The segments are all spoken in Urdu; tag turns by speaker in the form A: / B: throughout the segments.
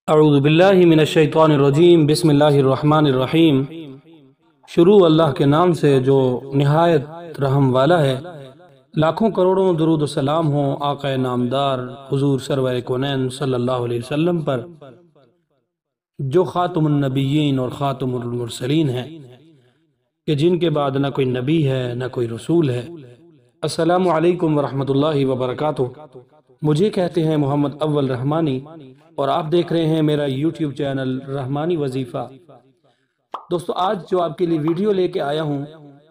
A: اعوذ باللہ من الشیطان الرجیم بسم اللہ الرحمن الرحیم۔ شروع اللہ کے نام سے جو نہایت رحم والا ہے۔ لاکھوں کروڑوں درود و سلام ہوں آقا نامدار حضور سرور کونین صلی اللہ علیہ وسلم پر، جو خاتم النبیین اور خاتم المرسلین ہیں، کہ جن کے بعد نہ کوئی نبی ہے نہ کوئی رسول ہے۔ السلام علیکم ورحمۃ اللہ وبرکاتہ۔ مجھے کہتے ہیں محمد اول رحمانی، اور آپ دیکھ رہے ہیں میرا یوٹیوب چینل رحمانی وظیفہ۔ دوستو، آج جو آپ کے لیے ویڈیو لے کے آیا ہوں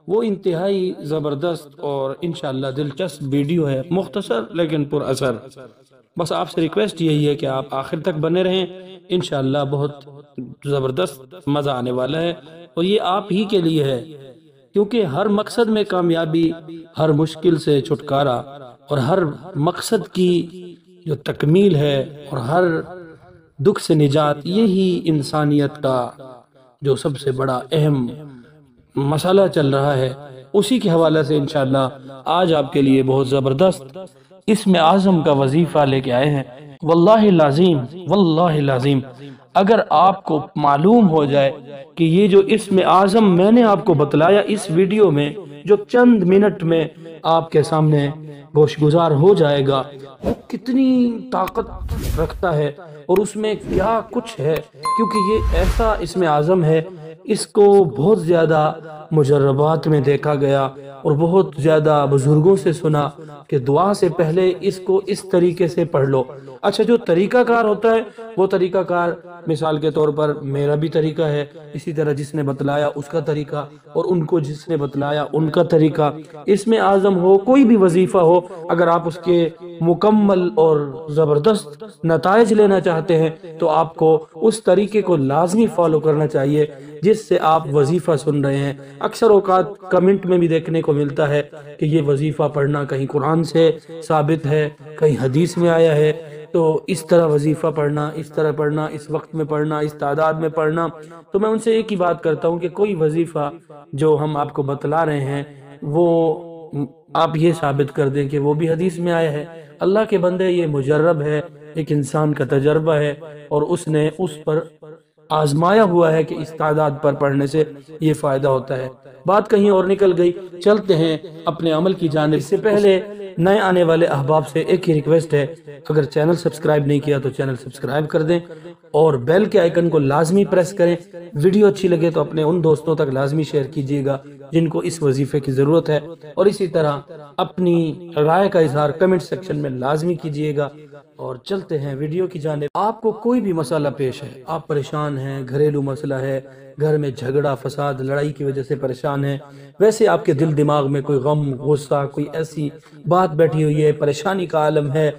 A: وہ انتہائی زبردست اور انشاءاللہ دلچسپ ویڈیو ہے، مختصر لیکن پر اثر۔ بس آپ سے ریکویسٹ یہی ہے کہ آپ آخر تک بنے رہیں، انشاءاللہ بہت زبردست مزہ آنے والا ہے، اور یہ آپ ہی کے لیے ہے، کیونکہ ہر مقصد میں کامیابی، ہر مشکل سے چھٹکارا، اور ہر مقصد کی جو تکمیل ہے اور ہر دکھ سے نجات، یہی انسانیت کا جو سب سے بڑا اہم مسئلہ چل رہا ہے۔ اسی کے حوالے سے انشاءاللہ آج آپ کے لیے بہت زبردست اسم اعظم کا وظیفہ لے کے آئے ہیں۔ واللہ العظیم، واللہ العظیم، اگر آپ کو معلوم ہو جائے کہ یہ جو اسم اعظم میں نے آپ کو بتلایا اس ویڈیو میں، جو چند منٹ میں آپ کے سامنے گوش گزار ہو جائے گا، وہ کتنی طاقت رکھتا ہے اور اس میں کیا کچھ ہے، کیونکہ یہ ایسا اسم اعظم ہے، اس کو بہت زیادہ مجربات میں دیکھا گیا اور بہت زیادہ بزرگوں سے سنا کہ دعا سے پہلے اس کو اس طریقے سے پڑھ لو۔ اچھا، جو طریقہ کار ہوتا ہے وہ طریقہ کار مثال کے طور پر میرا بھی طریقہ ہے، اسی طرح جس نے بتلایا اس کا طریقہ، اور ان کو جس نے بتلایا ان کا طریقہ۔ اسم اعظم ہو، کوئی بھی وظیفہ ہو، اگر آپ اس کے مکمل اور زبردست نتائج لینا چاہتے ہیں تو آپ کو اس طریقے کو لازمی فالو کرنا چاہیے جس سے آپ وظیفہ سن رہے ہیں۔ اکثر اوقات کمنٹ میں بھی دیکھنے کو ملتا ہے کہ یہ وظیفہ پڑھنا کہیں قرآن سے ثابت ہے، کہیں حدیث میں آیا ہے، تو اس طرح وظیفہ پڑھنا، اس طرح پڑھنا، اس وقت میں پڑھنا، اس تعداد میں پڑھنا۔ تو میں ان سے ایک ہی بات کرتا ہوں کہ کوئی وظیفہ جو ہم آپ کو بتلا رہے ہیں وہ آپ یہ ثابت کر دیں کہ وہ بھی حدیث میں آیا ہے۔ اللہ کے بندے، یہ مجرب ہے، ایک انسان کا تجربہ ہے، اور اس نے اس پر آزمایا ہوا ہے کہ اس تعداد پر پڑھنے سے یہ فائدہ ہوتا ہے۔ بات کہیں اور نکل گئی، چلتے ہیں اپنے عمل کی جانب۔ اس سے پہلے نئے آنے والے احباب سے ایک ہی ریکویسٹ ہے، اگر چینل سبسکرائب نہیں کیا تو چینل سبسکرائب کر دیں، اور بیل کے آئیکن کو لازمی پریس کریں۔ ویڈیو اچھی لگے تو اپنے ان دوستوں تک لازمی شیئر کیجیے گا جن کو اس وظیفے کی ضرورت ہے، اور اسی طرح اپنی رائے کا اظہار کمنٹ سیکشن میں لازمی کیجیے گا۔ اور چلتے ہیں ویڈیو کی جانب۔ آپ کو کوئی بھی مسئلہ پیش ہے، آپ پریشان ہیں، گھریلو مسئلہ ہے، گھر میں جھگڑا فساد لڑائی کی وجہ سے پریشان ہیں، ویسے آپ کے دل دماغ میں کوئی غم غصہ کوئی ایسی بات بیٹھی ہوئی ہے، پریشانی کا عالم ہے،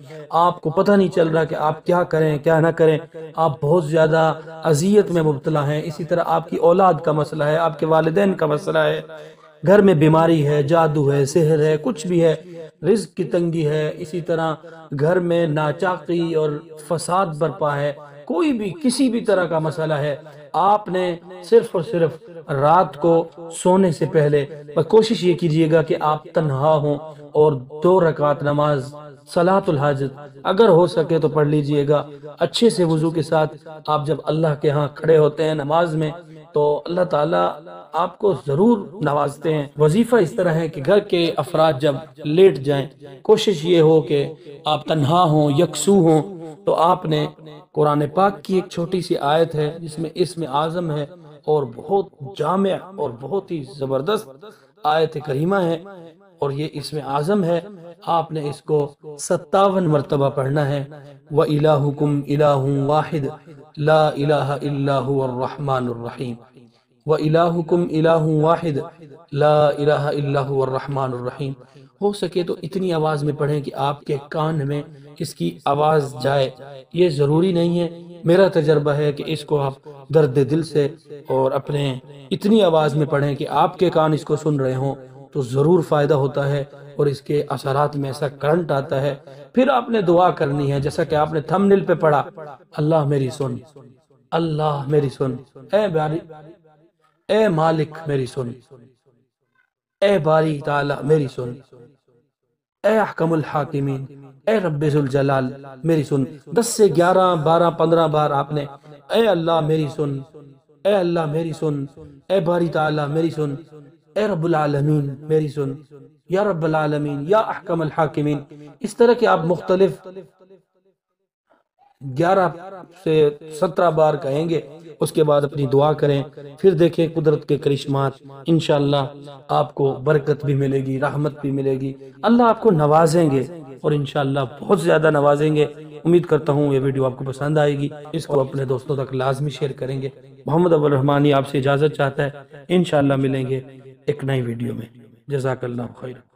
A: آپ کو پتہ نہیں چل رہا کہ آپ کیا کریں کیا نہ کریں، آپ بہت زیادہ اذیت میں مبتلا ہیں، اسی طرح آپ کی اولاد کا مسئلہ ہے، آپ کے والدین کا مسئلہ ہے، گھر میں بیماری ہے، جادو ہے، سحر ہے، کچھ بھی ہے، رزق کی تنگی ہے، اسی طرح گھر میں ناچاقی اور فساد برپا ہے، کوئی بھی کسی بھی طرح کا مسئلہ ہے، آپ نے صرف اور صرف رات کو سونے سے پہلے بس کوشش یہ کیجئے گا کہ آپ تنہا ہوں اور 2 رکعت نماز صلاۃ الحاجت اگر ہو سکے تو پڑھ لیجئے گا اچھے سے وضو کے ساتھ۔ آپ جب اللہ کے ہاں کھڑے ہوتے ہیں نماز میں تو اللہ تعالیٰ آپ کو ضرور نوازتے ہیں۔ وظیفہ اس طرح ہے کہ گھر کے افراد جب لیٹ جائیں، کوشش یہ ہو کہ آپ تنہا ہوں، یکسو ہوں، تو آپ نے قرآن پاک کی ایک چھوٹی سی آیت ہے جس میں اسم اعظم ہے، اور بہت جامع اور بہت ہی زبردست آیت کریمہ ہے، اور یہ اسم اعظم ہے۔ آپ نے اس کو 57 مرتبہ پڑھنا ہے۔ وَإِلَٰهُكُمْ إِلَٰهٌ وَاحِدٌ لَا إِلَٰهَ إِلَّا هُوَ الرَّحْمَٰنُ الرَّحِيمُ وَإِلَٰهُكُمْ إِلَٰهٌ وَاحِدٌ لَا إِلَٰهَ إِلَّا هُوَ الرَّحْمَٰنُ الرَّحِيمُ۔ ہو سکے تو اتنی آواز میں پڑھیں کہ آپ کے کان میں اس کی آواز جائے، یہ ضروری نہیں ہے، میرا تجربہ ہے کہ اس کو آپ درد دل سے اور اپنے اتنی آواز میں پڑھیں کہ آپ کے کان اس کو سن رہے ہوں تو ضرور فائدہ ہوتا ہے، اور اس کے اثرات میں ایسا کرنٹ آتا ہے۔ پھر آپ نے دعا کرنی ہے جیسا کہ آپ نے تھمبنیل پہ پڑھا، اللہ میری سن، اللہ میری سن، اے باری، اے مالک میری سن، اے باری تعالی میری سن، اے احکم الحاکمین، اے رب ذوالجلال میری سن۔ 10 سے 11 12 15 بار آپ نے اے اللہ میری سن، اے اللہ میری سن، اے باری تعالی میری سن، اے رب العالمین میری سن، یا رب العالمین یا احکم الحاکمین، اس طرح کہ آپ مختلف 11 سے 17 بار کہیں گے۔ اس کے بعد اپنی دعا کریں، پھر دیکھیں قدرت کے کرشمات، انشاءاللہ آپ کو برکت بھی ملے گی، رحمت بھی ملے گی، اللہ آپ کو نوازیں گے اور انشاءاللہ بہت زیادہ نوازیں گے۔ امید کرتا ہوں یہ ویڈیو آپ کو پسند آئے گی، اس کو اپنے دوستوں تک لازمی شیئر کریں گے۔ محمد اول رحمانی آپ سے اجازت چاہتا ہے، انشاءاللہ ملیں گے ایک نئی ویڈیو میں۔ جزاک اللہ خیر۔